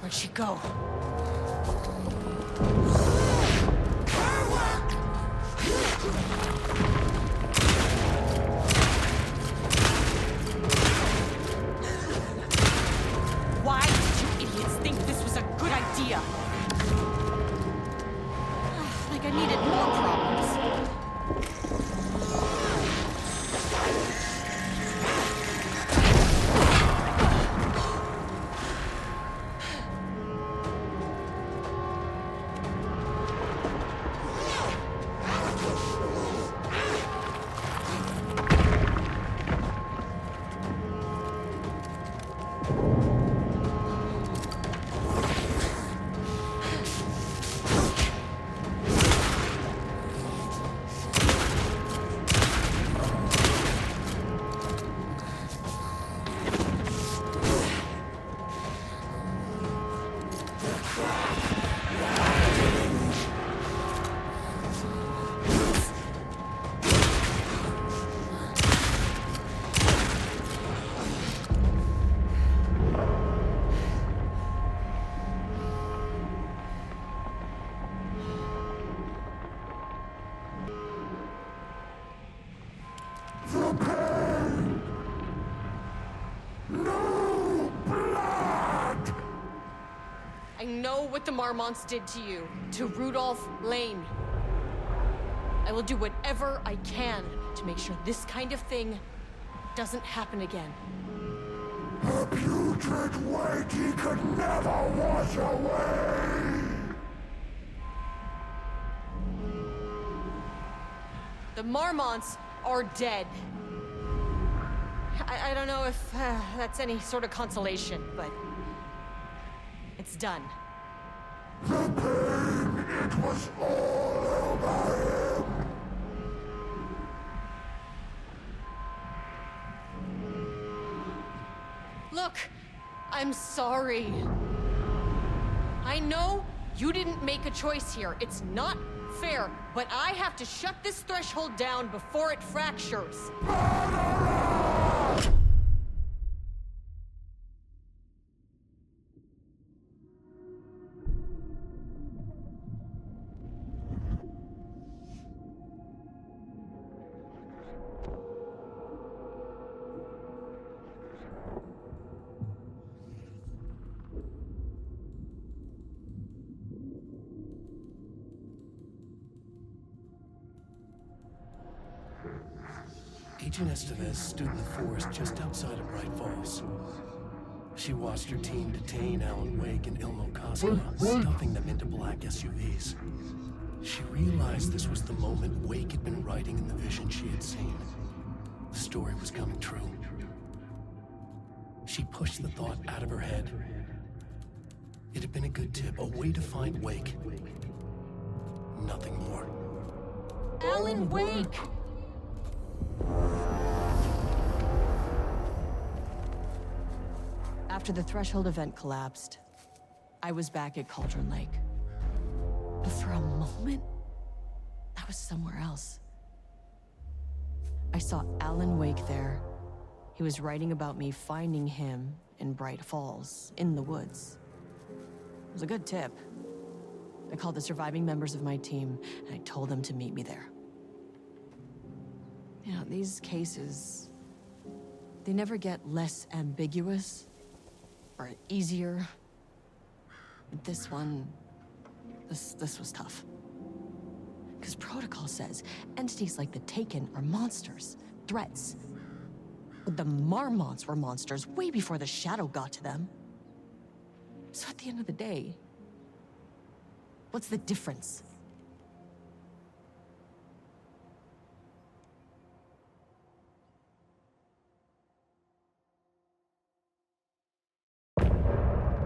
Where'd she go? Why did you idiots think this was a good idea? Like I needed more problems. I know what the Marmonts did to you, to Rudolph Lane. I will do whatever I can to make sure this kind of thing doesn't happen again. A putrid weight he could never wash away! The Marmonts are dead. I don't know if that's any sort of consolation, but it's done. The pain, it was all over him! Look, I'm sorry. I know you didn't make a choice here. It's not fair, but I have to shut this threshold down before it fractures. Agent Estevez stood in the forest just outside of Bright Falls. She watched her team detain Alan Wake and Ilmo Cosima, stuffing them into black SUVs. She realized this was the moment Wake had been writing in the vision she had seen. The story was coming true. She pushed the thought out of her head. It had been a good tip, a way to find Wake. Nothing more. Alan Wake! After the Threshold event collapsed, I was back at Cauldron Lake. But for a moment, I was somewhere else. I saw Alan Wake there. He was writing about me finding him in Bright Falls, in the woods. It was a good tip. I called the surviving members of my team, and I told them to meet me there. You know, these cases, they never get less ambiguous or easier. But this one, this was tough. Because protocol says entities like the Taken are monsters, threats. But the Marmonts were monsters way before the Shadow got to them. So at the end of the day, what's the difference?